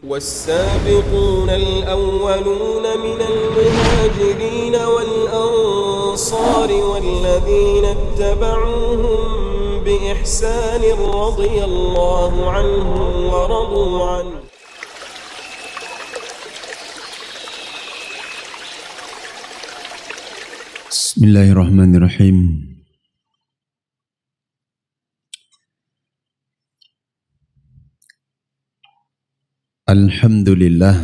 والسابقون الأولون من المهاجرين والأنصار والذين اتبعوهم بإحسان رضي الله عنهم ورضوا عنه. بسم الله الرحمن الرحيم. الحمد لله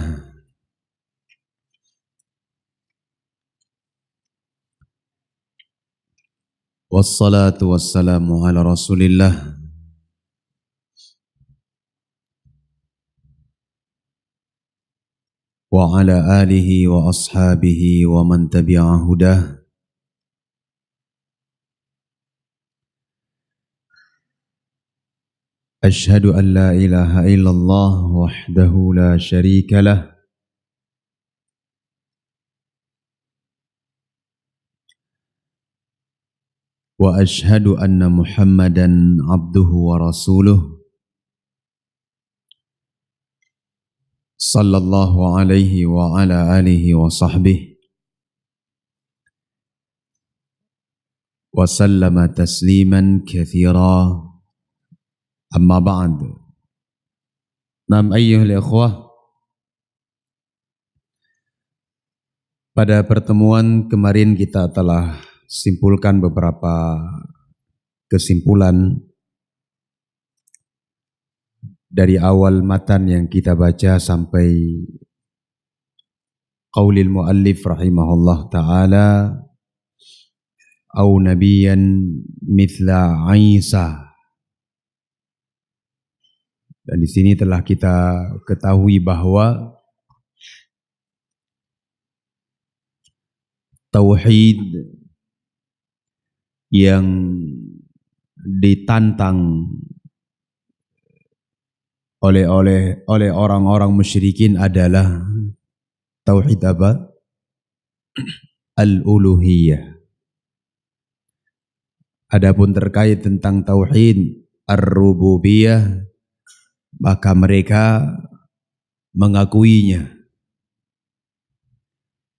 والصلاة والسلام على رسول الله وعلى آله وأصحابه ومن تبع هداه. أشهد أن لا إله إلا الله وحده لا شريك له وأشهد أن محمدا عبده ورسوله صلى الله عليه وعلى آله وصحبه وسلم تسليما كثيرا. Amma ba'd. Nam ayyuhal ikhwah, pada pertemuan kemarin kita telah simpulkan beberapa kesimpulan dari awal matan yang kita baca sampai qaulil muallif rahimahullah ta'ala au nabiyyan mithla Isa. Dan di sini telah kita ketahui bahwa tauhid yang ditantang oleh orang-orang musyrikin adalah tauhid apa? Al-uluhiyah. Adapun terkait tentang tauhid ar-rububiyah, maka mereka mengakuinya.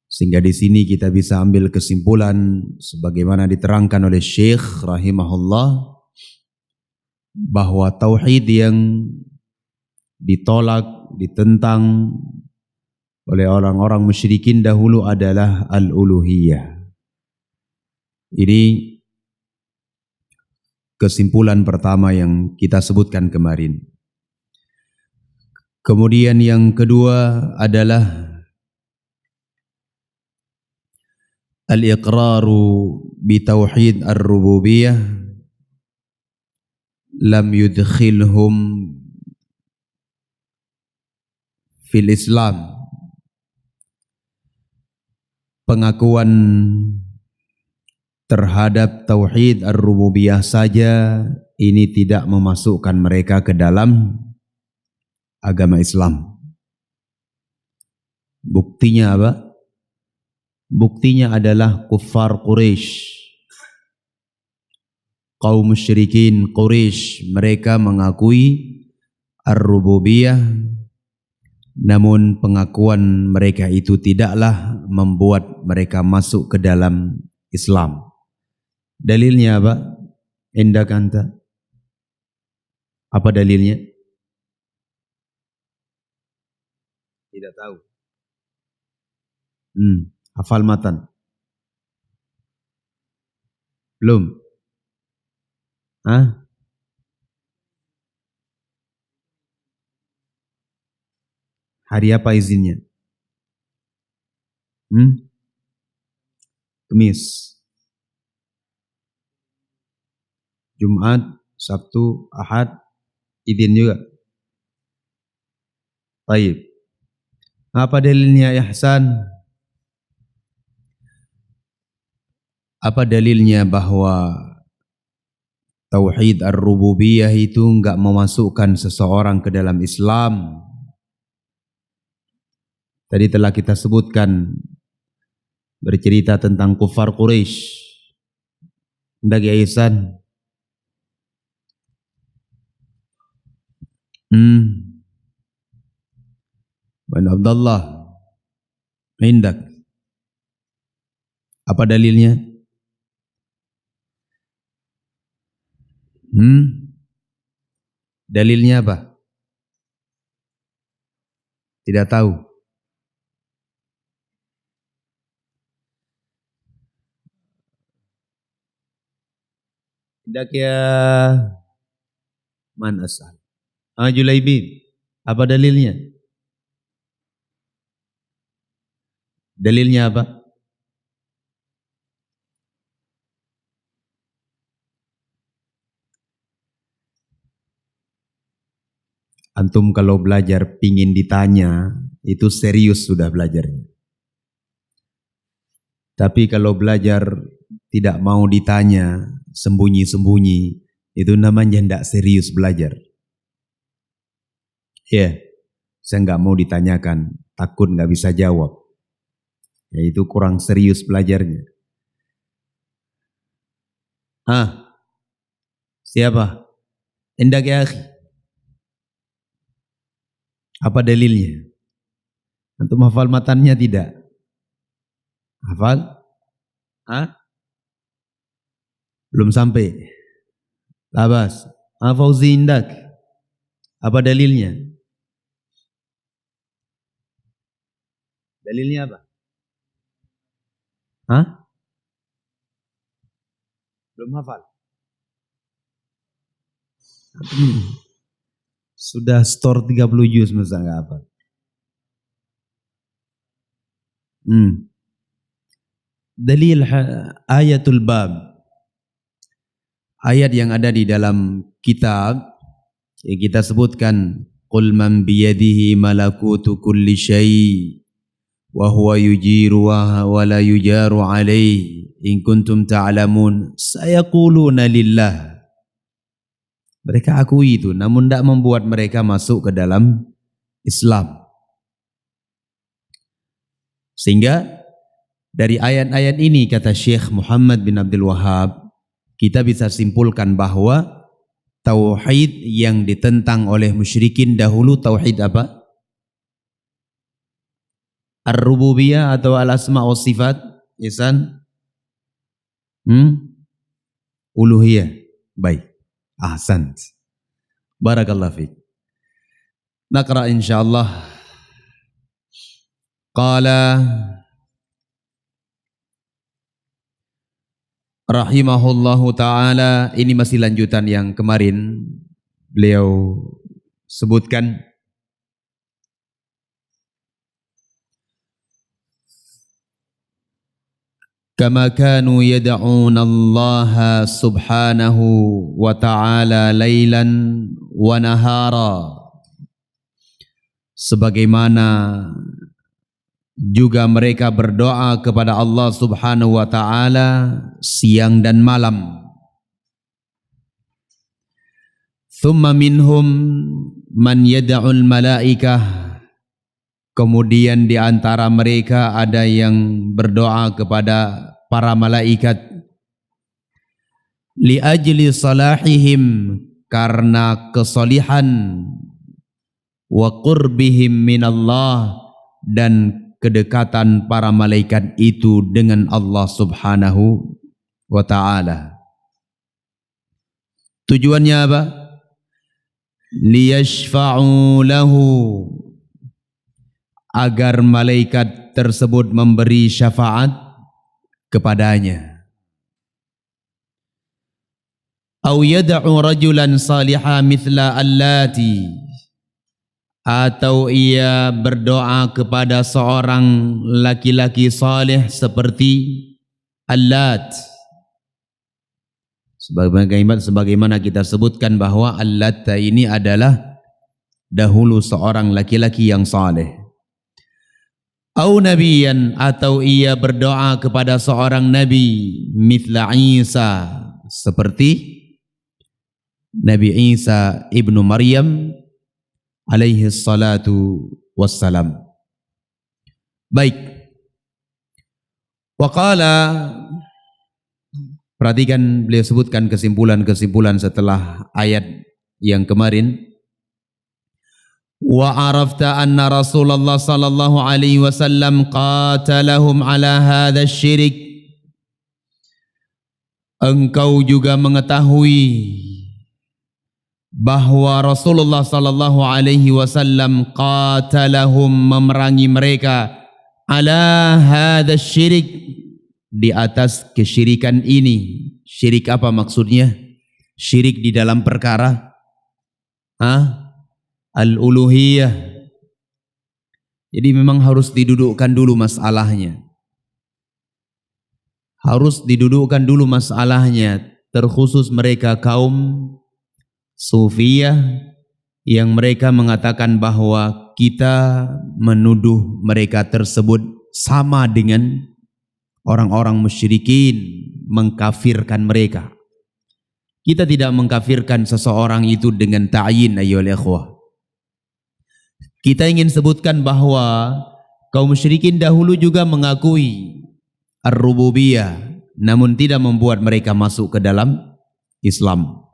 Sehingga di sini kita bisa ambil kesimpulan sebagaimana diterangkan oleh Syekh rahimahullah bahwa tauhid yang ditolak, ditentang oleh orang-orang musyrikin dahulu adalah al-uluhiyah. Ini kesimpulan pertama yang kita sebutkan kemarin. Kemudian yang kedua adalah al-iqraru bi tauhid ar-rububiyah lam yudkhilhum fil Islam. Pengakuan terhadap tauhid ar-rububiyah saja ini tidak memasukkan mereka ke dalam agama Islam. Buktinya apa? Buktinya adalah kuffar Quraisy. Kaum musyrikin Quraisy, mereka mengakui ar-rububiyah, namun pengakuan mereka itu tidaklah membuat mereka masuk ke dalam Islam. Dalilnya apa? Indak anta. Apa dalilnya? Tidak tahu. Hafal matan? Belum? Hah? Hari apa izinnya? Kamis, Jumat, Sabtu, Ahad, izin juga. Baik. Apa dalilnya ya Hasan? Apa dalilnya bahwa tauhid ar-rububiyah itu enggak memasukkan seseorang ke dalam Islam? Tadi telah kita sebutkan bercerita tentang kufar Quraisy. Hendak ya Ihsan? Man Abdullah, indak. Apa dalilnya? Dalilnya apa? Tidak tahu. Tidak ya man asal. Julaibi, apa dalilnya? Dalilnya apa? Antum kalau belajar pingin ditanya, itu serius sudah belajarnya. Tapi kalau belajar tidak mau ditanya, sembunyi-sembunyi, itu namanya tidak serius belajar. Ya, saya nggak mau ditanyakan, takut nggak bisa jawab. Ya, itu kurang serius belajarnya. Siapa? Indak ya akhi. Apa dalilnya? Antum hafal matannya tidak? Hafal? Belum sampai. Labas. Fauzi indak. Apa dalilnya? Dalilnya apa? Belum hafal. Sudah store 30 juz masa enggak hafal. Dalil ayatul bab. Ayat yang ada di dalam kitab yang kita sebutkan, qul man biyadihi malakutu kulli syai' wa huwa yujiru wa la yujaru alaihi in kuntum ta'lamun sayaquluna lillah. Mereka akui itu, namun tidak membuat mereka masuk ke dalam Islam. Sehingga dari ayat-ayat ini, kata Syekh Muhammad bin Abdul Wahhab, kita bisa simpulkan bahwa tauhid yang ditentang oleh musyrikin dahulu tauhid apa? Ar-rububiyah atau al-asma' wa sifat? Ihsan? Uluhiyah. Baik. Ahsan. Barakallahu fiik. Naqra insyaallah. Qala rahimahullahu ta'ala, ini masih lanjutan yang kemarin beliau sebutkan. Kama kanu yad'una Allah subhanahu wa ta'ala lailan wa nahara, sebagaimana juga mereka berdoa kepada Allah subhanahu wa ta'ala siang dan malam. Thumma minhum man yad'ul malaikah, kemudian di antara mereka ada yang berdoa kepada para malaikat, li ajli salahihim, karena kesolihan, wa qurbihim minallah, dan kedekatan para malaikat itu dengan Allah subhanahu wa ta'ala. Tujuannya apa? Liyashfa'u lahu, agar malaikat tersebut memberi syafaat kepadanya. Au yad'u rajulan salihah mithla allati, atau ia berdoa kepada seorang laki-laki saleh seperti Allat. Sebagaimana kita sebutkan bahwa Allat ini adalah dahulu seorang laki-laki yang saleh. Au nabiyan, atau ia berdoa kepada seorang nabi mithla Isa, seperti Nabi Isa ibnu Maryam alaihi salatu wassalam. Baik. Waqala, perhatikan beliau sebutkan kesimpulan-kesimpulan setelah ayat yang kemarin. wa arafta anna Rasulullah sallallahu alaihi wasallam qatalahum ala hadha syirik, engkau juga mengetahui bahwa Rasulullah sallallahu alaihi wasallam qatalahum, memerangi mereka, ala hadha syirik, di atas kesyirikan ini. Syirik apa maksudnya? Syirik di dalam perkara al-uluhiyah. Jadi memang harus didudukkan dulu masalahnya. Harus didudukkan dulu masalahnya, terkhusus mereka kaum Sufiyah yang mereka mengatakan bahwa kita menuduh mereka tersebut sama dengan orang-orang musyrikin, mengkafirkan mereka. Kita tidak mengkafirkan seseorang itu dengan ta'yin, ayyuhal ikhwah. Kita ingin sebutkan bahwa kaum musyrikin dahulu juga mengakui ar-rububiyah, namun tidak membuat mereka masuk ke dalam Islam.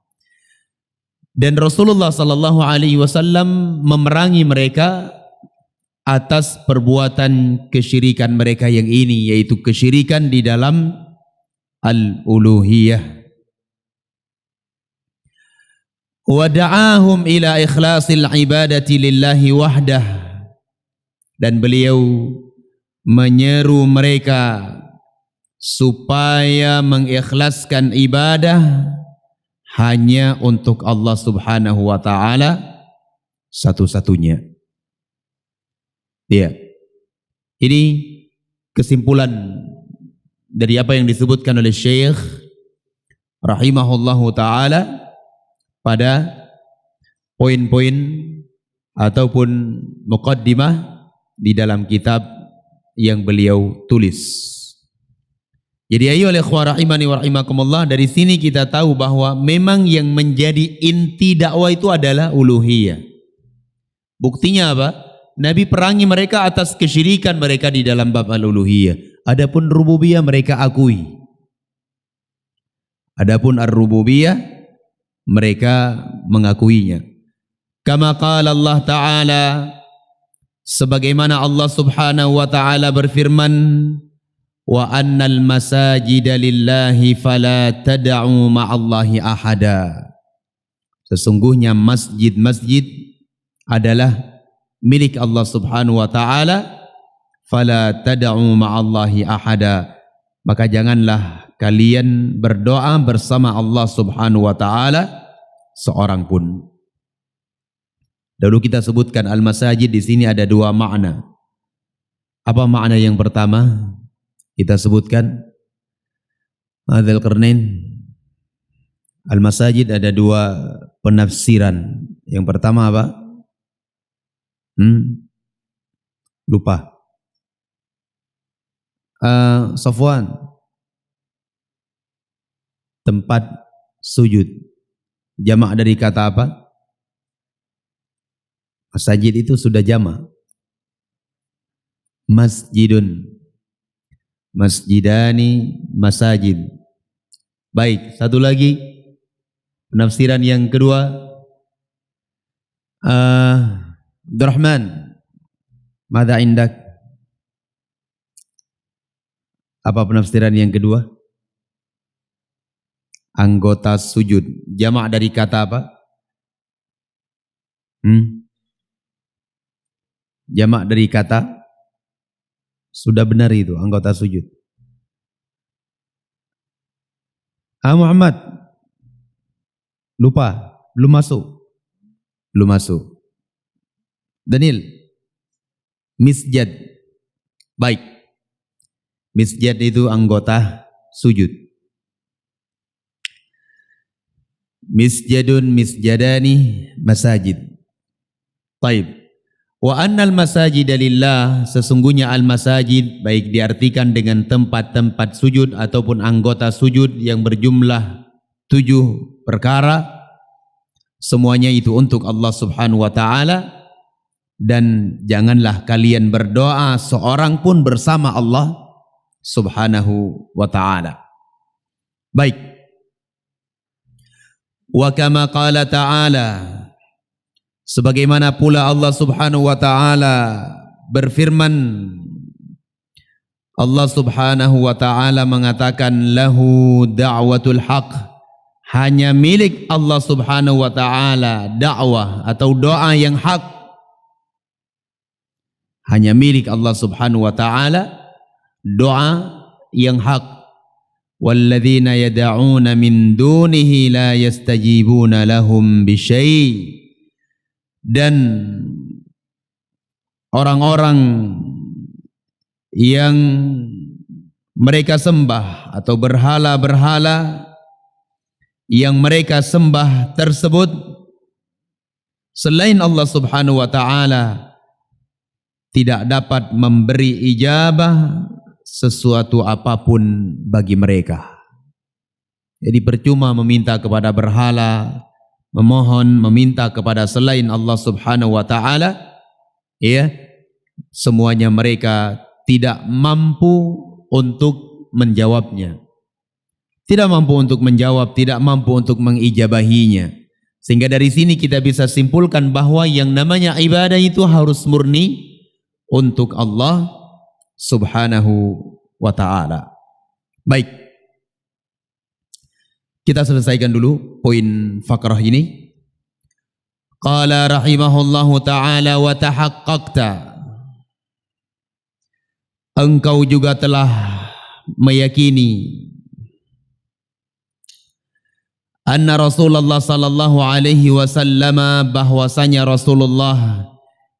Dan Rasulullah sallallahu alaihi wasallam memerangi mereka atas perbuatan kesyirikan mereka yang ini, yaitu kesyirikan di dalam al-uluhiyah. Wa da'ahum ila ikhlasil ibadati lillahi wahdah, dan beliau menyeru mereka supaya mengikhlaskan ibadah hanya untuk Allah Subhanahu wa taala satu-satunya. Ya. Ini kesimpulan dari apa yang disebutkan oleh Syekh rahimahullahu taala pada poin-poin ataupun muqaddimah di dalam kitab yang beliau tulis. Jadi ayo oleh ikhwah rahimani wa rahimakumullah, dari sini kita tahu bahwa memang yang menjadi inti dakwah itu adalah uluhiyah. Buktinya apa? Nabi perangi mereka atas kesyirikan mereka di dalam bab al-uluhiyah. Adapun rububiyah mereka akui. Adapun ar-rububiyah mereka mengakuinya. Kama qala Allah Ta'ala, sebagaimana Allah Subhanahu wa Ta'ala berfirman, wa annal masajida lillahi fala tad'u ma'allahi ahada. Sesungguhnya masjid-masjid adalah milik Allah Subhanahu wa Ta'ala, fala tad'u ma'allahi ahada, maka janganlah kalian berdoa bersama Allah Subhanahu wa Ta'ala seorang pun. Dahulu kita sebutkan al-masajid di sini ada dua makna. Apa makna yang pertama? Kita sebutkan Dzul Qarnain, al-masajid ada dua penafsiran. Yang pertama apa? Lupa. Safwan, tempat sujud. Jamak dari kata apa? Masajid itu sudah jamak. Masjidun, masjidani, masajid. Baik, satu lagi penafsiran yang kedua. Abdurrahman, madza indak? Apa penafsiran yang kedua? Anggota sujud. Jamak dari kata apa? Jamak dari kata, sudah benar itu, anggota sujud. Muhammad, lupa, belum masuk. Belum masuk. Daniel, misjad. Baik. Misjad itu anggota sujud. Misjadun, misjadani, masajid. Baik. Wa annal masajid lillah, sesungguhnya al-masajid baik diartikan dengan tempat-tempat sujud ataupun anggota sujud yang berjumlah 7 perkara, semuanya itu untuk Allah Subhanahu wa Ta'ala, dan janganlah kalian berdoa seorang pun bersama Allah Subhanahu wa Ta'ala. Baik. Wa kama qala ta'ala, Sebagaimana pula Allah Subhanahu wa taala berfirman, Allah Subhanahu wa taala mengatakan lahu da'watul haq, hanya milik Allah Subhanahu wa taala dakwah atau doa yang hak, hanya milik Allah Subhanahu wa taala doa yang hak. Walladzina yad'una min dunihi la yastajibuna lahum bisyai', dan orang-orang yang mereka sembah atau berhala-berhala yang mereka sembah tersebut selain Allah Subhanahu wa taala tidak dapat memberi ijabah sesuatu apapun bagi mereka. Jadi percuma meminta kepada berhala, meminta kepada selain Allah Subhanahu wa taala, ya, semuanya mereka tidak mampu untuk menjawabnya. Tidak mampu untuk menjawab, tidak mampu untuk mengijabahinya. Sehingga dari sini kita bisa simpulkan bahwa yang namanya ibadah itu harus murni untuk Allah Subhanahu wa ta'ala. Baik, kita selesaikan dulu poin fakrah ini. Qala rahimahullahu ta'ala wa tahaqqaqta, engkau juga telah meyakini anna Rasulullah sallallahu alaihi wasallam, bahwasanya Rasulullah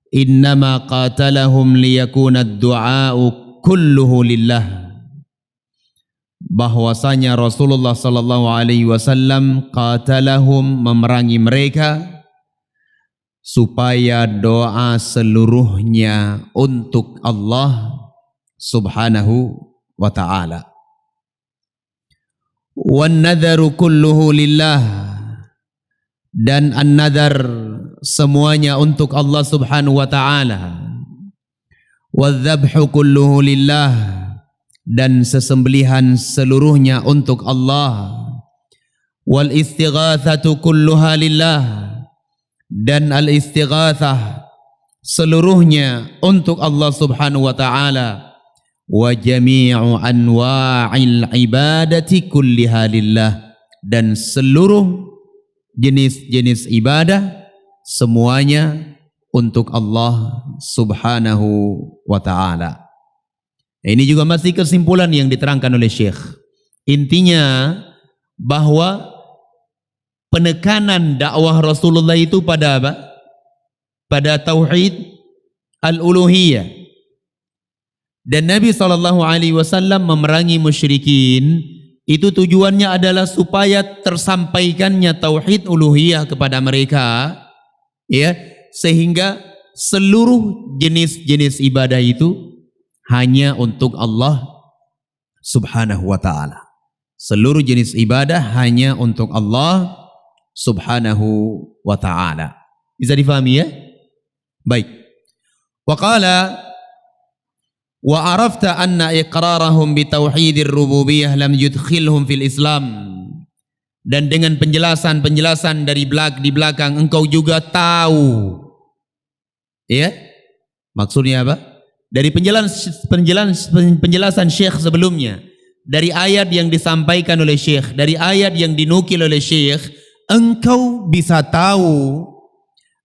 innama qatalahum liyakuna ad-du'a'u kulluhu lillah, bahwasanya Rasulullah sallallahu alaihi wasallam qatalahum, memerangi mereka supaya doa seluruhnya untuk Allah Subhanahu wa ta'ala. Wan nadharu kulluhu lillah, dan an-nadhar semuanya untuk Allah Subhanahu wa ta'ala. Wadh-dhabhu kulluhu lillah, dan sesembelihan seluruhnya untuk Allah. Wal istighatsatu kulluha lillah, dan al-istighatsah seluruhnya untuk Allah Subhanahu wa ta'ala. Wa jami'u anwa'il ibadati kulliha lillah, dan seluruh jenis-jenis ibadah semuanya untuk Allah Subhanahu wa ta'ala. Ini juga masih kesimpulan yang diterangkan oleh Syekh. Intinya bahwa penekanan dakwah Rasulullah itu pada apa? Pada tauhid al-uluhiyah. Dan Nabi SAW memerangi musyrikin, itu tujuannya adalah supaya tersampaikannya tauhid uluhiyah kepada mereka, ya, sehingga seluruh jenis-jenis ibadah itu hanya untuk Allah Subhanahu wa ta'ala. Seluruh jenis ibadah hanya untuk Allah Subhanahu wa ta'ala. Bisa difahami, ya? Baik. Wa qala wa arafta anna iqrarahum bi tauhidir rububiyah lam yudkhilhum fil Islam, dan dengan penjelasan-penjelasan di belakang engkau juga tahu, ya, maksudnya apa? Dari penjelasan Syekh sebelumnya, dari ayat yang disampaikan oleh Syekh, dari ayat yang dinukil oleh Syekh, engkau bisa tahu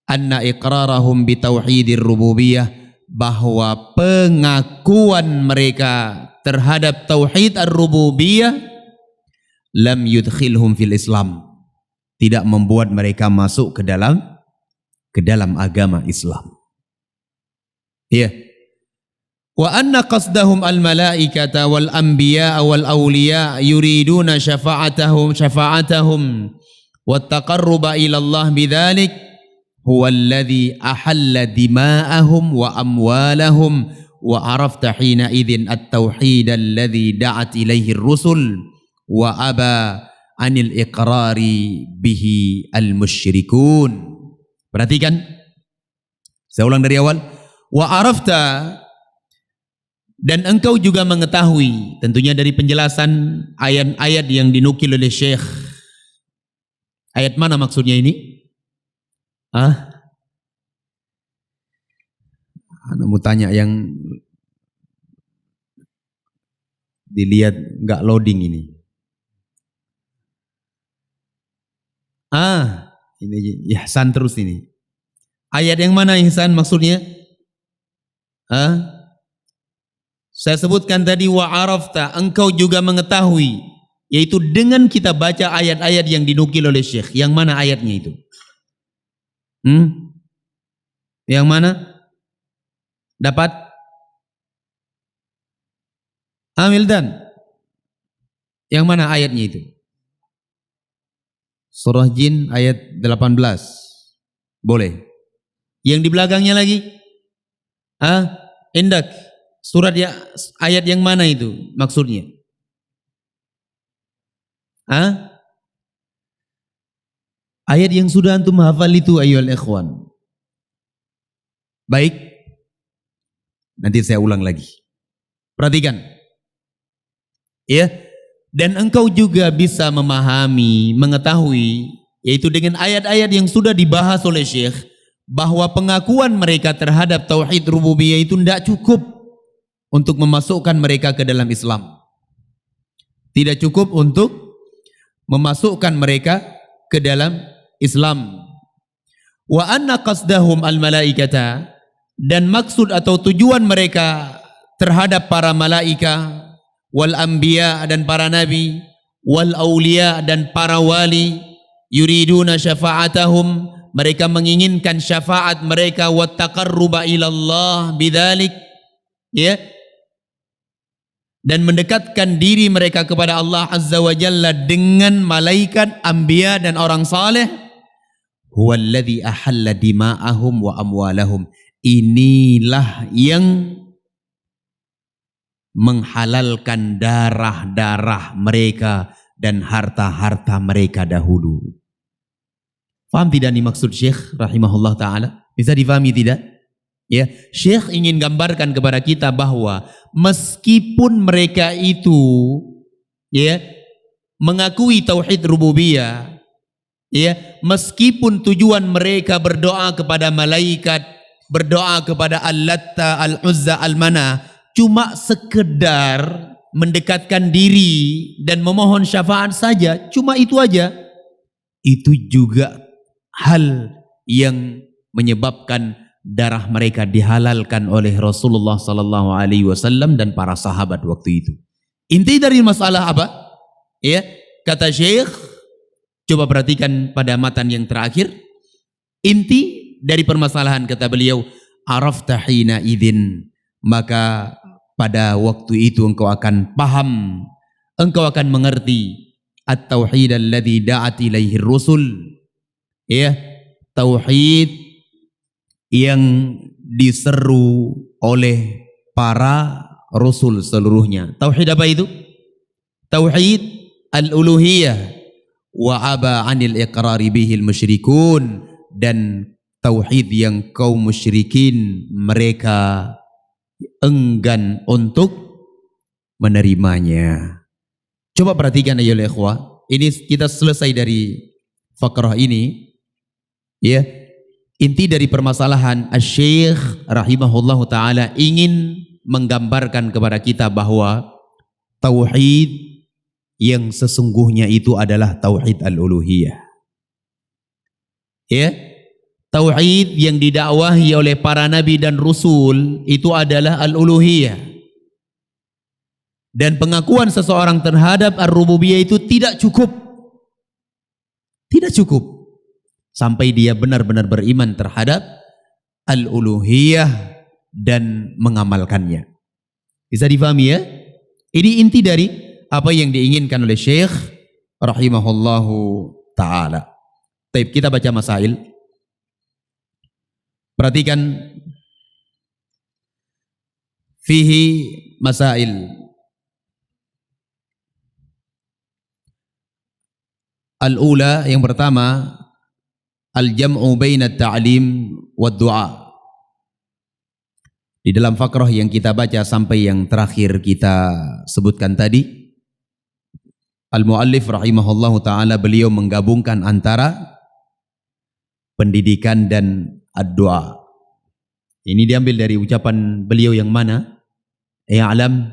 anna iqrarahum bi tauhidir rububiyah, bahwa pengakuan mereka terhadap tauhid ar-rububiyah lam yudkhilhum fil Islam, tidak membuat mereka masuk ke dalam agama Islam. Ya. Wa anna qasdahum al-malaikata wal anbiya wal awliya yuriduna syafa'atahum wa taqarruba ila Allah bidzalik huwa alladhi ahalla dima'ahum wa amwalahum wa arafta hina idzin at-tauhid alladhi da'at ilaihi ar-rusul wa aba anil iqrari bihi al-musyrikun. Perhatikan, saya ulang dari awal. Wa arafta, dan engkau juga mengetahui, tentunya dari penjelasan ayat-ayat yang dinukil oleh Syekh. Ayat mana maksudnya ini? Anda mau tanya yang dilihat nggak loading ini. Ini ihsan terus ini. Ayat yang mana ihsan maksudnya? Saya sebutkan tadi wa arafta, engkau juga mengetahui, yaitu dengan kita baca ayat-ayat yang dinukil oleh Syekh. Yang mana ayatnya itu? Yang mana? Dapat? Amildan. Yang mana ayatnya itu? Surah Jin ayat 18. Boleh. Yang di belakangnya lagi? Indak. Surat ya, ayat yang mana itu maksudnya? Ayat yang sudah antum hafal itu ayyuhal ikhwan. Baik. Nanti saya ulang lagi. Perhatikan. Ya. Dan engkau juga bisa memahami, mengetahui, yaitu dengan ayat-ayat yang sudah dibahas oleh Syekh, bahwa pengakuan mereka terhadap tauhid rububiyah itu tidak cukup untuk memasukkan mereka ke dalam Islam. Tidak cukup untuk memasukkan mereka ke dalam Islam. Wa anna qasdahum al-malaikata, dan maksud atau tujuan mereka terhadap para malaika, wal anbiya dan para nabi, wal auliya dan para wali, yuriduna syafa'atahum, mereka menginginkan syafaat mereka, wa taqarruba ilallah bidzalik, ya, dan mendekatkan diri mereka kepada Allah Azza wa Jalla dengan malaikat, anbiya dan orang saleh. Huwallazi ahalla dima'ahum wa amwalahum, inilah yang menghalalkan darah-darah mereka dan harta-harta mereka dahulu. Faham tidak nih maksud Syekh rahimahullah ta'ala? Bisa difahami tidak? Ya, Syekh ingin gambarkan kepada kita bahwa meskipun mereka itu ya mengakui tauhid rububiyah, ya, meskipun tujuan mereka berdoa kepada malaikat, berdoa kepada Al-Latta, Al-Uzza, Al-Manah, cuma sekedar mendekatkan diri dan memohon syafaat saja, cuma itu aja, itu juga hal yang menyebabkan darah mereka dihalalkan oleh Rasulullah sallallahu alaihi wasallam dan para sahabat waktu itu. Inti dari masalah apa? Ya, kata Syekh, coba perhatikan pada matan yang terakhir. Inti dari permasalahan, kata beliau, arafta hina idzin, maka pada waktu itu engkau akan paham, engkau akan mengerti at-tauhid alladzi da'at ilaihi rusul, ya, tauhid yang diseru oleh para rasul seluruhnya. Tauhid apa itu? Tauhid al-uluhiyah, wa aba 'anil iqrari bihil musyrikun, dan tauhid yang kaum musyrikin mereka enggan untuk menerimanya. Coba perhatikan ayolah ikhwah, ini kita selesai dari fakrah ini, ya. Inti dari permasalahan, Asy-Syaikh rahimahullahu taala ingin menggambarkan kepada kita bahwa tauhid yang sesungguhnya itu adalah tauhid al-uluhiyah. Ya. Tauhid yang didakwahi oleh para nabi dan rasul itu adalah al-uluhiyah. Dan pengakuan seseorang terhadap ar-rububiyah itu tidak cukup. Tidak cukup sampai dia benar-benar beriman terhadap al-uluhiyah dan mengamalkannya. Bisa difahami ya? Ini inti dari apa yang diinginkan oleh Syekh rahimahullahu ta'ala. Baik, kita baca masail. Perhatikan, fihi masail. Al-ula, yang pertama, al-jam'u baina at-ta'lim wa du'a. Di dalam fakrah yang kita baca sampai yang terakhir kita sebutkan tadi, al-muallif rahimahullahu ta'ala beliau menggabungkan antara pendidikan dan ad-du'a. Ini diambil dari ucapan beliau yang mana? I'lam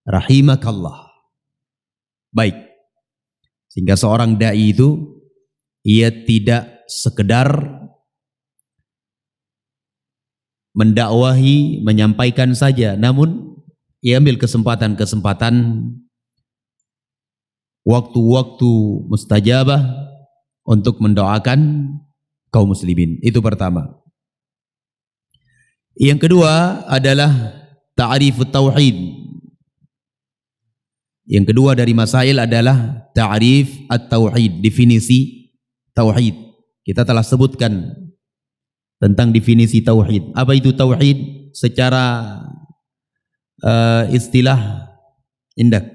rahimakallah. Baik. Sehingga seorang dai itu ia tidak sekedar mendakwahi, menyampaikan saja, namun ia ambil kesempatan-kesempatan waktu-waktu mustajabah untuk mendoakan kaum muslimin. Itu pertama. Yang kedua adalah ta'rifut tauhid. Yang kedua dari masail adalah ta'rif at-tauhid, definisi tauhid. Kita telah sebutkan tentang definisi tauhid. Apa itu tauhid secara istilah indak?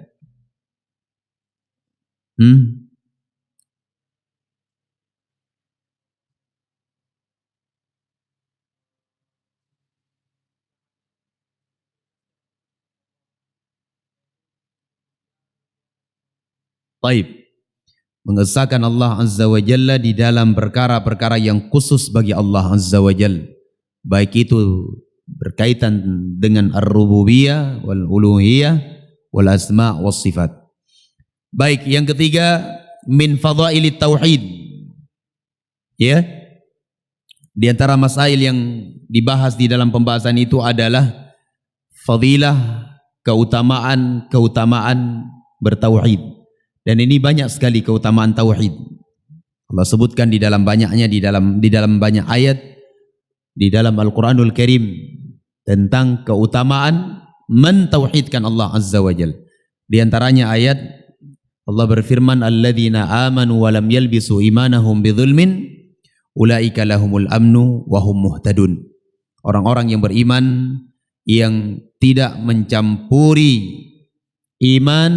Baik, mengesahkan Allah Azza wa Jalla di dalam perkara-perkara yang khusus bagi Allah Azza wa Jalla, baik itu berkaitan dengan ar-rububiyah wal uluhiyah wal asma' was sifat. Baik, yang ketiga min fadailit tauhid. Ya. Di antara masail yang dibahas di dalam pembahasan itu adalah fadilah, keutamaan bertauhid. Dan ini banyak sekali keutamaan tauhid. Allah sebutkan di dalam banyaknya di dalam banyak ayat di dalam Al-Qur'anul Karim tentang keutamaan mentauhidkan Allah Azza wa Jalla. Di antaranya ayat Allah berfirman, alladzina amanu wa lam yalbisu imanahum bidzulmin ulaika lahumul amnu wa hum muhtadun. Orang-orang yang beriman yang tidak mencampuri iman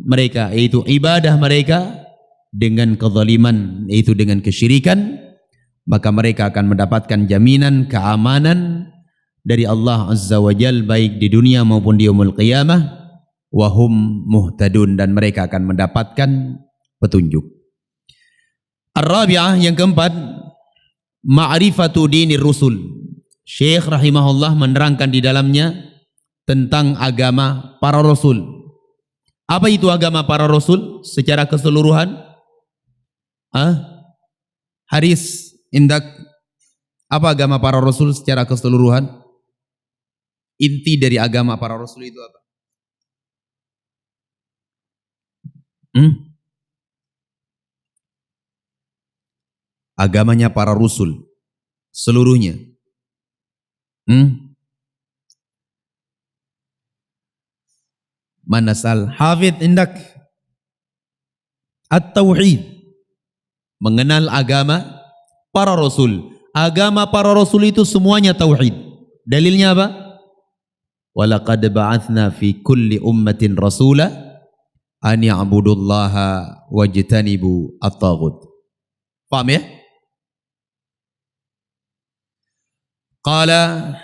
mereka, yaitu ibadah mereka, dengan kezaliman, yaitu dengan kesyirikan, maka mereka akan mendapatkan jaminan keamanan dari Allah Azza wa Jal baik di dunia maupun di yaumul qiyamah, wahum muhtadun, dan mereka akan mendapatkan petunjuk. Ar-rabi'ah, yang keempat, ma'rifatu dinir rusul. Syekh rahimahullah menerangkan di dalamnya tentang agama para rasul. Apa itu agama para rasul secara keseluruhan? Haris, Indak, apa agama para rasul secara keseluruhan? Inti dari agama para rasul itu apa? Agamanya para rasul seluruhnya. Manasal hafid indak at-tauhid, mengenal agama para rasul. Agama para rasul itu semuanya tauhid. Dalilnya apa? Walaqad ba'atsna fi kulli ummatin rasula an ya'budullaha wajtanibu at-taghut. Paham ya? Qala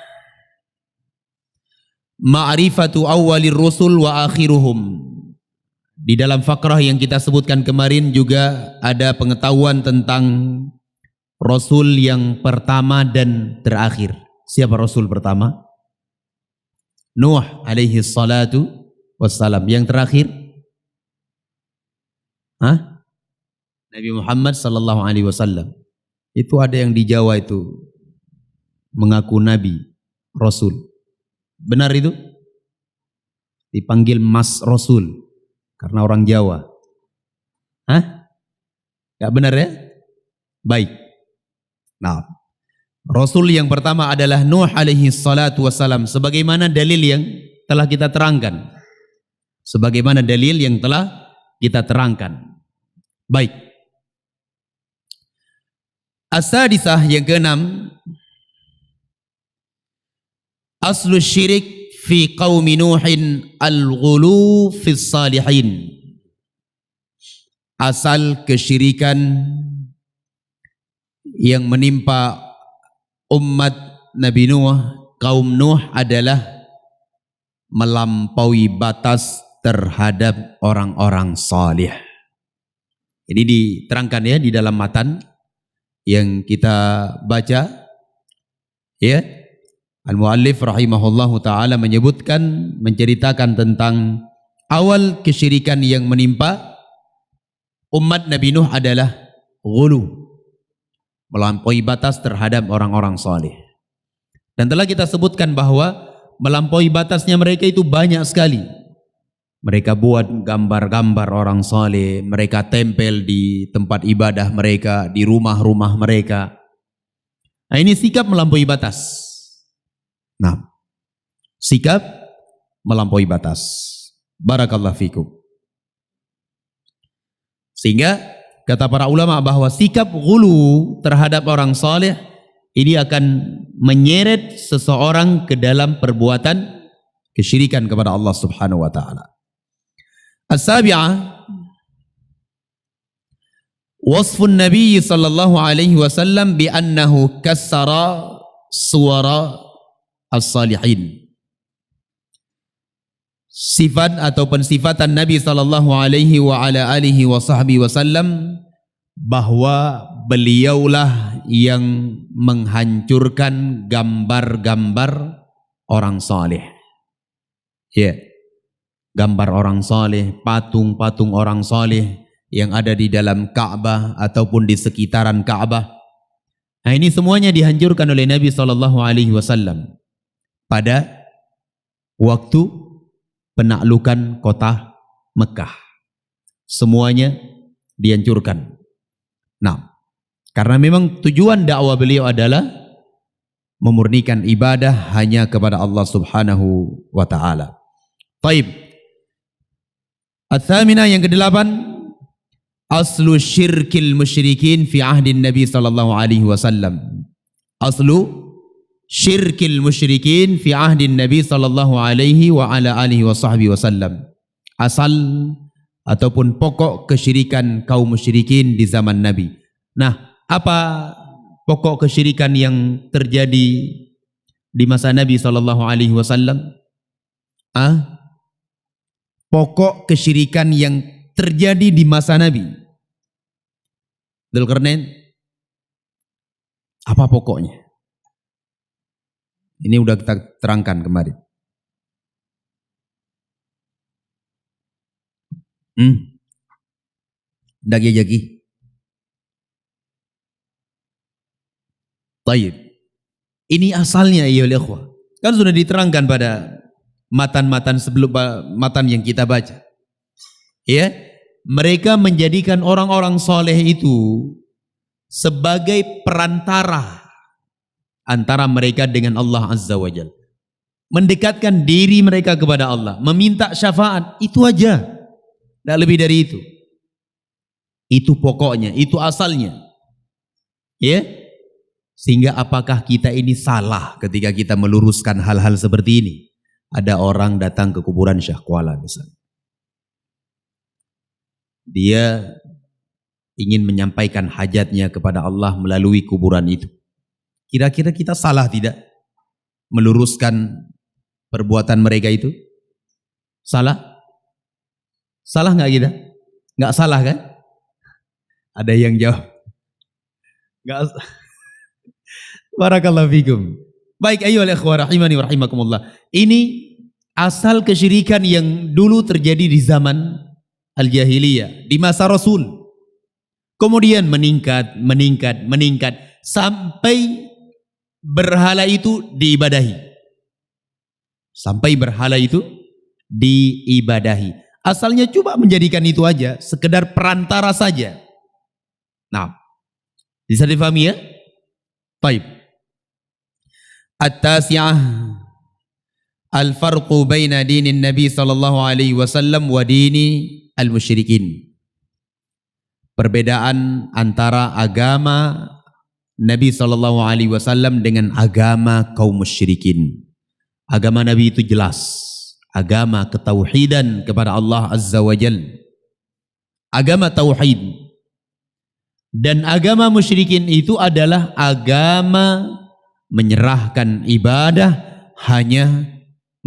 ma'rifatu awwalir rusul wa akhiruhum. Di dalam fakrah yang kita sebutkan kemarin juga ada pengetahuan tentang rasul yang pertama dan terakhir. Siapa rasul pertama? Nuh alaihi salatu wassalam. Yang terakhir? Nabi Muhammad sallallahu alaihi wasallam. Itu ada yang di Jawa itu mengaku nabi, rasul. Benar itu? Dipanggil Mas Rasul karena orang Jawa. Gak benar ya? Baik. Nah, Rasul yang pertama adalah Nuh alaihi salatu wassalam, sebagaimana dalil yang telah kita terangkan. Sebagaimana dalil yang telah kita terangkan. Baik. As-sadisah, yang keenam, aslu syirik fi qaumi Nuhin al-ghulu fi salihin. Asal kesyirikan yang menimpa umat Nabi Nuh, kaum Nuh, adalah melampaui batas terhadap orang-orang salih. Ini diterangkan ya di dalam matan yang kita baca ya. Al-Muallif rahimahullahu ta'ala menyebutkan, menceritakan tentang awal kesyirikan yang menimpa umat Nabi Nuh adalah ghulu, melampaui batas terhadap orang-orang saleh. Dan telah kita sebutkan bahwa melampaui batasnya mereka itu banyak sekali. Mereka buat gambar-gambar orang saleh, mereka tempel di tempat ibadah mereka, di rumah-rumah mereka. Nah, ini sikap melampaui batas. Nah, sikap melampaui batas. Barakallahu fikum. Sehingga kata para ulama bahwa sikap ghulu terhadap orang saleh ini akan menyeret seseorang ke dalam perbuatan kesyirikan kepada Allah Subhanahu wa taala. As-sabi'ah, wasfun Nabi sallallahu alaihi wasallam bi annahu kassara suwara as-salihin. Sifat atau pensifatan Nabi sallallahu alaihi wa ala alihi wa sahbihi wasallam bahwa beliaulah yang menghancurkan gambar-gambar orang saleh. Ya. Gambar orang saleh, patung-patung orang saleh yang ada di dalam Ka'bah ataupun di sekitaran Ka'bah. Nah, ini semuanya dihancurkan oleh Nabi sallallahu alaihi wasallam pada waktu penaklukan kota Mekah. Semuanya dihancurkan. Nah, karena memang tujuan dakwah beliau adalah memurnikan ibadah hanya kepada Allah Subhanahu wa taala. Baik. Al-thamina yang ke-8, aslu syirkil musyrikin fi ahdin Nabi sallallahu alaihi wasallam. Aslu syirkil musyrikin fi ahdin Nabi sallallahu alaihi wa ala alihi wa sahbihi wasallam. Asal ataupun pokok kesyirikan kaum musyrikin di zaman Nabi. Nah, apa pokok kesyirikan yang terjadi di masa Nabi sallallahu alaihi wasallam? Pokok kesyirikan yang terjadi di masa Nabi. Dzulkarnain, apa pokoknya? Ini udah kita terangkan kemarin. Dagi-dagi. Baik. Ini asalnya ya ikhwah. Kan sudah diterangkan pada matan-matan sebelum matan yang kita baca. Ya, mereka menjadikan orang-orang soleh itu sebagai perantara antara mereka dengan Allah Azza wa Jalla. Mendekatkan diri mereka kepada Allah, meminta syafaat, itu aja. Tidak lebih dari itu. Itu pokoknya, itu asalnya. Ya. Sehingga apakah kita ini salah ketika kita meluruskan hal-hal seperti ini? Ada orang datang ke kuburan Syekh Kuala misalnya. Dia ingin menyampaikan hajatnya kepada Allah melalui kuburan itu. Kira-kira kita salah tidak meluruskan perbuatan mereka itu? Salah? Salah nggak kita? Nggak salah kan? Ada yang jawab. Nggak. Barakallahu fikum. Baik, ayo ikhwah rahimani wa rahimakumullah. Ini asal kesyirikan yang dulu terjadi di zaman al-jahiliyah, di masa Rasul. Kemudian meningkat sampai berhala itu diibadahi. Sampai berhala itu diibadahi. Asalnya cuma menjadikan itu aja, sekedar perantara saja. Nah, bisa difahami ya? Baik. At-tasi'ah al-farqu baina dinin Nabi sallallahu alaihi wasallam wa dini al-musyrikin. Perbedaan antara agama Nabi sallallahu alaihi wasallam dengan agama kaum musyrikin. Agama Nabi itu jelas, agama ketauhidan kepada Allah Azza wa Jalla. Agama tauhid. Dan agama musyrikin itu adalah agama menyerahkan ibadah, hanya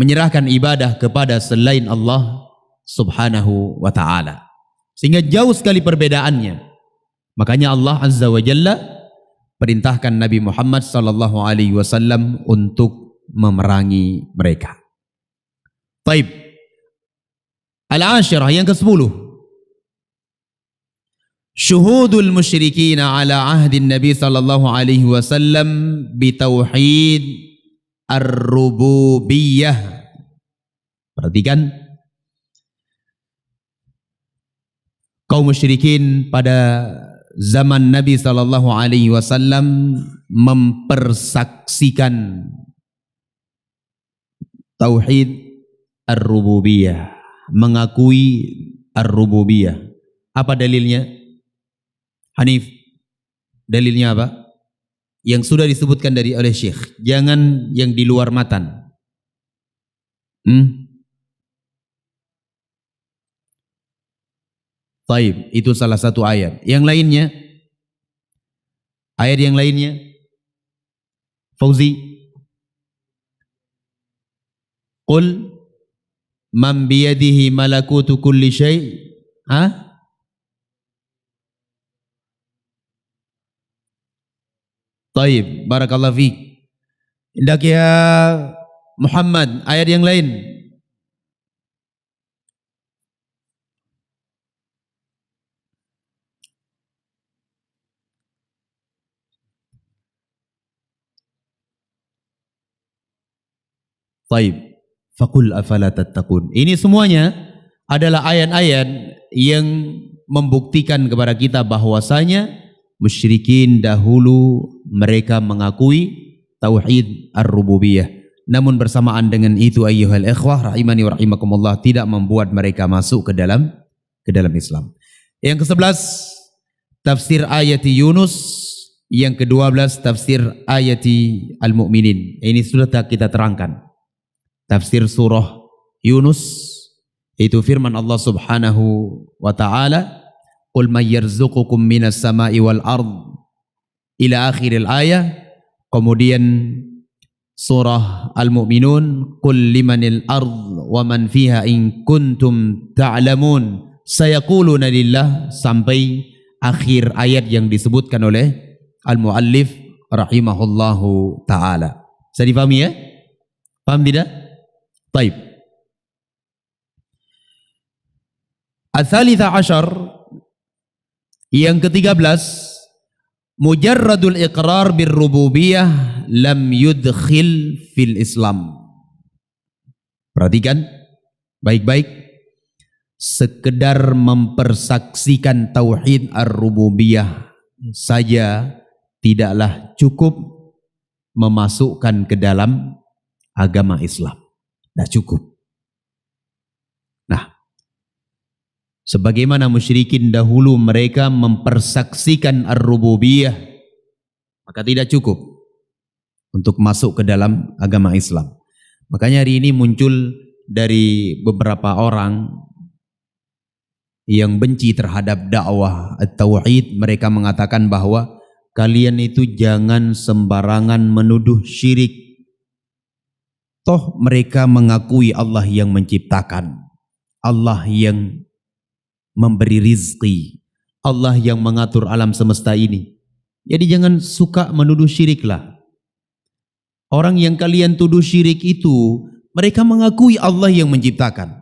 menyerahkan ibadah kepada selain Allah Subhanahu wa ta'ala. Sehingga jauh sekali perbedaannya. Makanya Allah Azza wa Jalla perintahkan Nabi Muhammad sallallahu alaihi wasallam untuk memerangi mereka. Taib. Al-ashirah yang ke-10. Syuhudul musyrikin ala ahdi Nabi sallallahu alaihi wasallam bitauhid ar-rububiyah. Perhatikan, kaum musyrikin pada zaman Nabi sallallahu alaihi wasallam mempersaksikan tauhid ar-rububiyah, mengakui ar-rububiyah. Apa dalilnya? Hanif, dalilnya apa? Yang sudah disebutkan oleh Syekh. Jangan yang di luar matan. Taib, itu salah satu ayat. Yang lainnya, ayat yang lainnya, Fauzi. Qul man biyadihi malakutu kulli syai'. Taib, barakallahu fiik. Indak ya Muhammad, ayat yang lain. Taib. Faqul afala tattaqun. Ini semuanya adalah ayat-ayat yang membuktikan kepada kita bahwasanya musyrikin dahulu mereka mengakui tauhid ar-rububiyah. Namun bersamaan dengan itu ayyuhal ikhwah rahimani wa rahimakumullah, tidak membuat mereka masuk ke dalam Islam. Yang ke-11 tafsir ayat Yunus, yang ke-12 tafsir ayat Al-Mu'minin. Ini sudah kita terangkan. Tafsir surah Yunus itu firman Allah Subhanahu wa taala, "Qul may yarzuqukum minas sama'i wal ard" ila akhiril ayah. Kemudian surah Al-Mu'minun, "Qul limanil ard wa man fiha in kuntum ta'lamun sayaquluna lillah" sampai akhir ayat yang disebutkan oleh al-muallif rahimahullahu taala. Bisa difahami ya? Paham tidak? Baik. Al-thalitha ashar, yang ke-13, mujarradul iqrar birrububiyah lam yudkhil fil Islam. Perhatikan baik-baik, sekedar mempersaksikan tauhid ar-rububiyah saja tidaklah cukup memasukkan ke dalam agama Islam. Tidak cukup. Nah, sebagaimana musyrikin dahulu mereka mempersaksikan ar-rububiyah, maka tidak cukup untuk masuk ke dalam agama Islam. Makanya hari ini muncul dari beberapa orang yang benci terhadap dakwah at-tauhid. Mereka mengatakan bahwa kalian itu jangan sembarangan menuduh syirik. Toh mereka mengakui Allah yang menciptakan, Allah yang memberi rizki, Allah yang mengatur alam semesta ini. Jadi jangan suka menuduh syiriklah. Orang yang kalian tuduh syirik itu, mereka mengakui Allah yang menciptakan.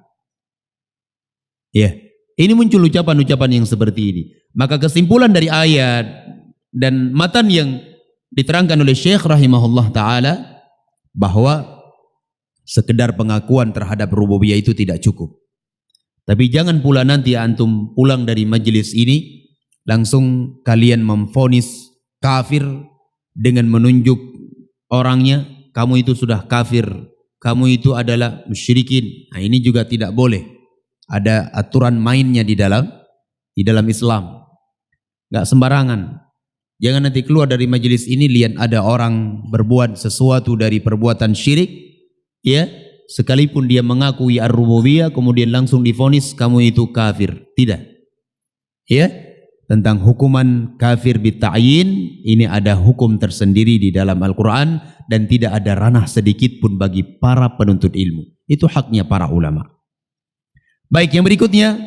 Ya, ini muncul ucapan-ucapan yang seperti ini. Maka kesimpulan dari ayat dan matan yang diterangkan oleh Syekh rahimahullah ta'ala, bahwa sekedar pengakuan terhadap rububiyah itu tidak cukup. Tapi jangan pula nanti antum pulang dari majelis ini langsung kalian memvonis kafir dengan menunjuk orangnya, kamu itu sudah kafir, kamu itu adalah musyrikin. Nah, ini juga tidak boleh. Ada aturan mainnya di dalam Islam. Enggak sembarangan. Jangan nanti keluar dari majelis ini lihat ada orang berbuat sesuatu dari perbuatan syirik, ya, sekalipun dia mengakui ar-rububiyah kemudian langsung divonis kamu itu kafir. Tidak. Ya, tentang hukuman kafir bita'yin, ini ada hukum tersendiri di dalam Al-Qur'an dan tidak ada ranah sedikit pun bagi para penuntut ilmu. Itu haknya para ulama. Baik, yang berikutnya,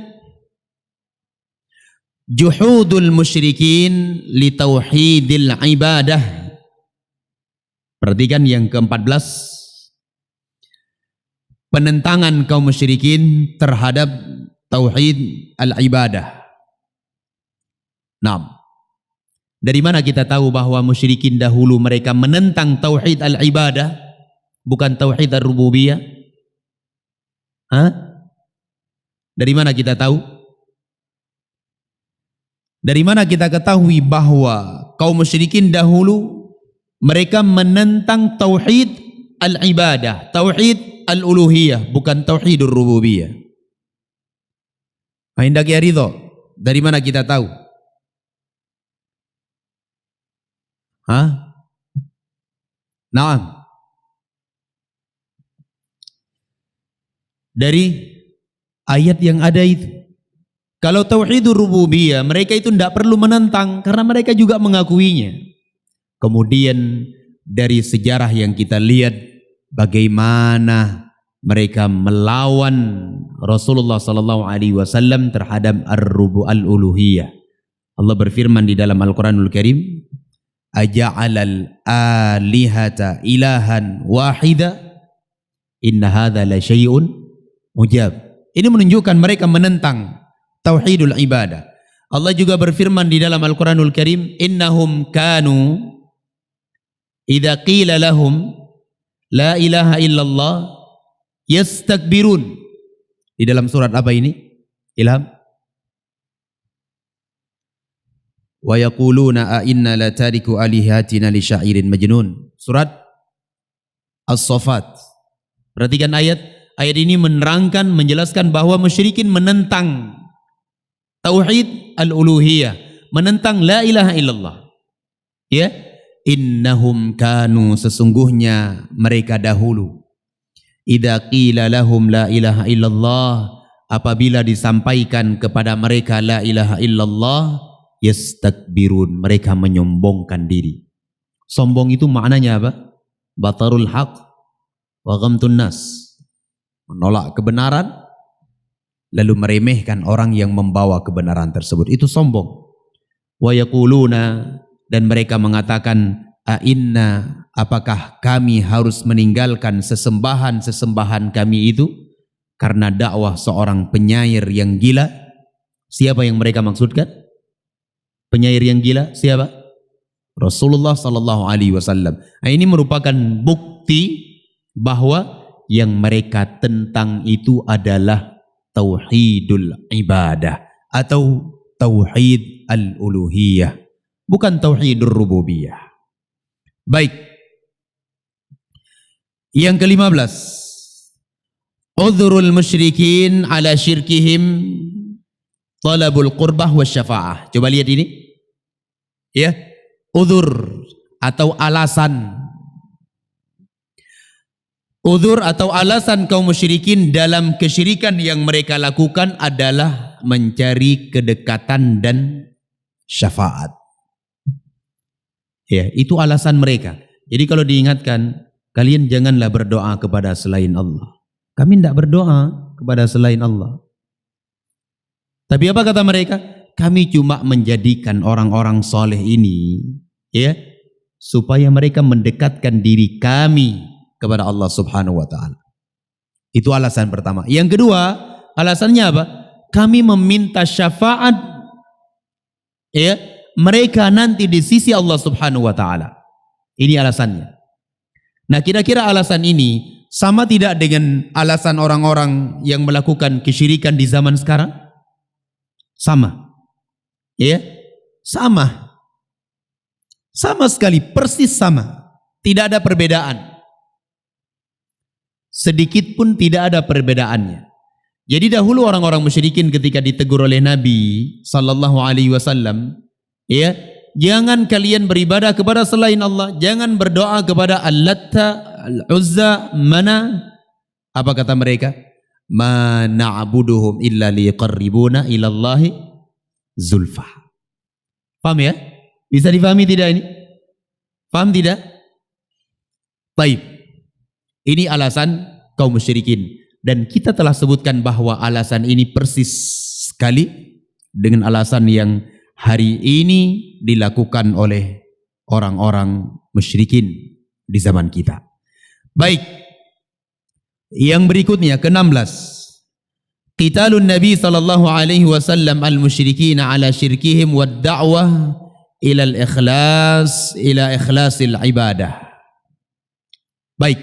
juhudul musyrikin li tauhidil ibadah. Perhatikan yang ke-14. penentangan kaum musyrikin terhadap tauhid al-ibadah. Nah, dari mana kita tahu bahwa musyrikin dahulu mereka menentang tauhid al-ibadah, bukan tauhid ar-rububiyah? Dari mana kita tahu? Dari mana kita ketahui bahwa kaum musyrikin dahulu mereka menentang tauhid al-ibadah, tauhid al-uluhiyah, bukan tauhid ar-rububiyah? Hendak ya ridho, dari mana kita tahu? Naam. Dari ayat yang ada itu. Kalau tauhidur rububiyah, mereka itu tidak perlu menentang karena mereka juga mengakuinya. Kemudian dari sejarah yang kita lihat bagaimana mereka melawan Rasulullah sallallahu alaihi wasallam terhadap al-uluhiyah. Allah berfirman di dalam Al-Qur'anul Karim, aja'alal alihata ilahan wahida inna hadza la syai'un ujab. Ini menunjukkan mereka menentang tauhidul ibadah. Allah juga berfirman di dalam Al-Qur'anul Karim, innahum kanu idza qila lahum la ilaha illallah yastakbirun. Di dalam surat apa ini? Ilham. Wa yaquluna a inna la tariku alihatina li syairin majnun. Surat As-Saffat. Perhatikan ayat ini menerangkan, menjelaskan bahwa musyrikin menentang tauhid al-uluhiyah, menentang la ilaha illallah. Ya, innahum kanu, sesungguhnya mereka dahulu, idza qila lahum la ilaha illallah, apabila disampaikan kepada mereka la ilaha illallah, yastakbirun, mereka menyombongkan diri. Sombong itu maknanya apa? Batarul haq wa ghamtun nas, menolak kebenaran lalu meremehkan orang yang membawa kebenaran tersebut. Itu sombong. Wa yaquluna, dan mereka mengatakan, a inna, apakah kami harus meninggalkan sesembahan kami itu karena dakwah seorang penyair yang gila? Siapa yang mereka maksudkan? Penyair yang gila siapa? Rasulullah sallallahu alaihi wasallam. Ini merupakan bukti bahwa yang mereka tentang itu adalah tauhidul ibadah atau tauhid al-uluhiyah, bukan tauhidur rububiyah. Baik. Yang ke-15, udhrul musyrikin ala syirkihim talabul qurbah wasyafa'ah. Coba lihat ini. Ya, udhur atau alasan. Udhur atau alasan kaum musyrikin dalam kesyirikan yang mereka lakukan adalah mencari kedekatan dan syafaat. Ya, itu alasan mereka. Jadi kalau diingatkan, kalian janganlah berdoa kepada selain Allah. Kami tidak berdoa kepada selain Allah. Tapi apa kata mereka? Kami cuma menjadikan orang-orang soleh ini, ya, supaya mereka mendekatkan diri kami kepada Allah Subhanahu wa taala. Itu alasan pertama. Yang kedua, alasannya apa? Kami meminta syafaat, ya, mereka nanti di sisi Allah Subhanahu wa taala. Ini alasannya. Nah, kira-kira alasan ini sama tidak dengan alasan orang-orang yang melakukan kesyirikan di zaman sekarang? Sama. Ya, sama. Sama sekali, persis sama. Tidak ada perbedaan. Sedikit pun tidak ada perbedaannya. Jadi dahulu orang-orang musyrikin ketika ditegur oleh Nabi sallallahu alaihi wasallam, ya, jangan kalian beribadah kepada selain Allah, jangan berdoa kepada Al-Latta, Al-Uzza, Mana. Apa kata mereka? Ma na'buduhum illa liqarribuna ila Allahi zulfa. Paham ya? Bisa difahami tidak ini? Paham tidak? Baik. Ini alasan kaum musyrikin, dan kita telah sebutkan bahwa alasan ini persis sekali dengan alasan yang hari ini dilakukan oleh orang-orang musyrikin di zaman kita. Baik. Yang berikutnya ke-16. Qitalun Nabi sallallahu alaihi wasallam al-musyrikin ala syirkihim wad da'wah ila ikhlasil ibadah. Baik.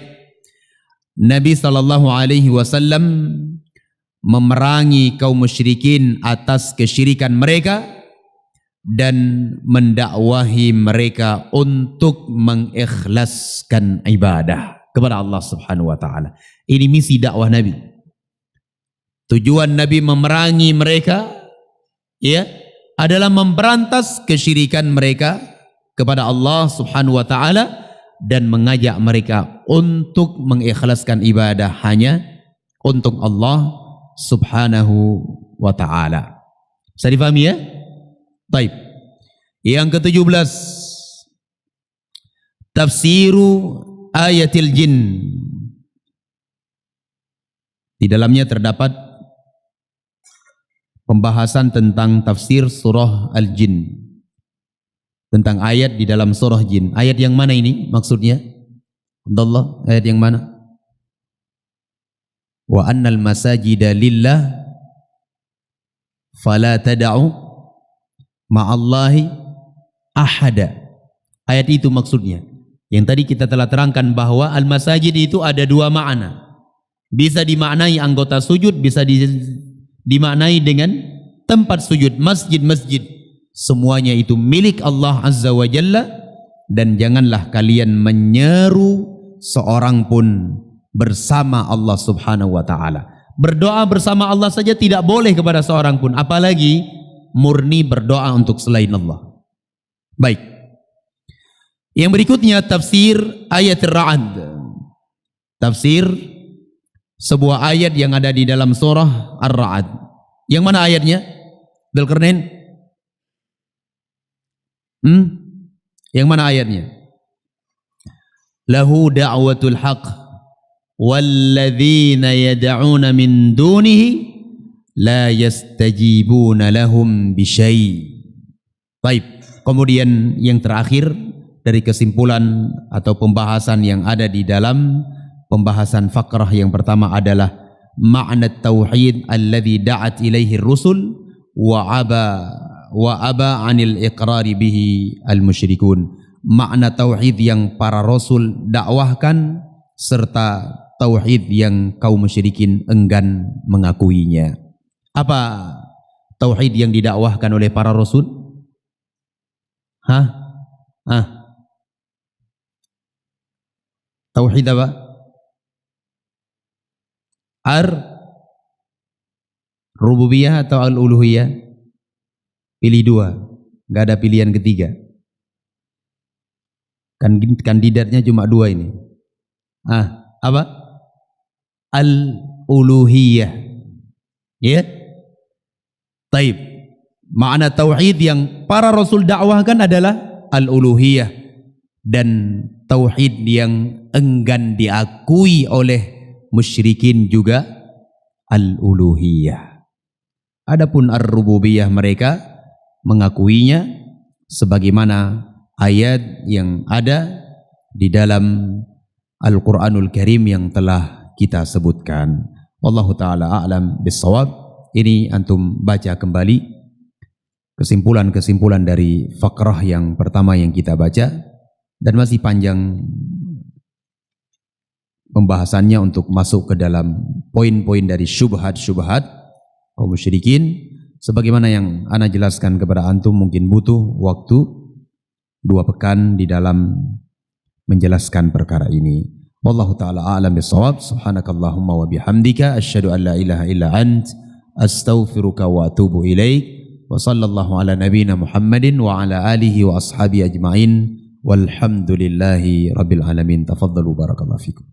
Nabi sallallahu alaihi wasallam memerangi kaum musyrikin atas kesyirikan mereka dan mendakwahi mereka untuk mengikhlaskan ibadah kepada Allah Subhanahu wa taala. Ini misi dakwah Nabi. Tujuan Nabi memerangi mereka adalah memberantas kesyirikan mereka kepada Allah Subhanahu wa taala dan mengajak mereka untuk mengikhlaskan ibadah hanya untuk Allah Subhanahu wa taala. Bisa difahami ya? Baik. Yang ke-17, tafsiru ayatil jin. Di dalamnya terdapat pembahasan tentang tafsir surah Al-Jin. Tentang ayat di dalam surah Jin. Ayat yang mana ini maksudnya? Abdullah, ayat yang mana? Wa annal masajida lillah fala tada'u ma'allahi ahada. Ayat itu maksudnya. Yang tadi kita telah terangkan bahwa al-masajid itu ada dua makna. Bisa dimaknai anggota sujud, bisa dimaknai dengan tempat sujud, masjid-masjid. Semuanya itu milik Allah Azza wa Jalla, dan janganlah kalian menyeru seorang pun bersama Allah Subhanahu wa taala. Berdoa bersama Allah saja tidak boleh kepada seorang pun, apalagi murni berdoa untuk selain Allah. Baik. Yang berikutnya tafsir ayat Ar-Ra'd. Tafsir sebuah ayat yang ada di dalam surah Ar-Ra'd. Yang mana ayatnya? Dzulkarnain? Yang mana ayatnya? Lahu da'watul haqq walladzina yad'una min dunihi la yastajibuna lahum bisyai. Baik. Kemudian yang terakhir dari kesimpulan atau pembahasan yang ada di dalam pembahasan fakrah yang pertama adalah makna tauhid alladzi da'at ilaihi rusul wa aba 'anil iqrari bihi al-musyrikun. Makna tauhid yang para rasul dakwahkan serta tauhid yang kaum musyrikin enggan mengakuinya. Apa tauhid yang didakwahkan oleh para rasul? Tauhid apa? Rububiyah atau al-uluhiyah? Pilih dua, nggak ada pilihan ketiga. Kandidatnya cuma dua ini. Apa? Al-uluhiyah. Ya? Taib. Makna tauhid yang para rasul dakwahkan adalah al-uluhiyah, dan tauhid yang enggan diakui oleh musyrikin juga al-uluhiyah. Adapun ar-rububiyah mereka mengakuinya sebagaimana ayat yang ada di dalam Al-Quranul Karim yang telah kita sebutkan. Wallahu ta'ala a'lam bissawab. Ini antum baca kembali kesimpulan-kesimpulan dari fakrah yang pertama yang kita baca, dan masih panjang pembahasannya untuk masuk ke dalam poin-poin dari syubhat-syubhat kaum musyrikin. Sebagaimana yang ana jelaskan kepada antum, mungkin butuh waktu 2 pekan di dalam menjelaskan perkara ini. Wallahu ta'ala a'lam bissawab. Subhanakallahumma wa bihamdika asyhadu an la ilaha illa ant astaghfiruka wa atubu ilaik. Wa sallallahu ala nabiyyina Muhammadin wa ala alihi wa ashabi ajma'in. Walhamdulillahi rabbil alamin. Tafaddalu barakallahu fikum.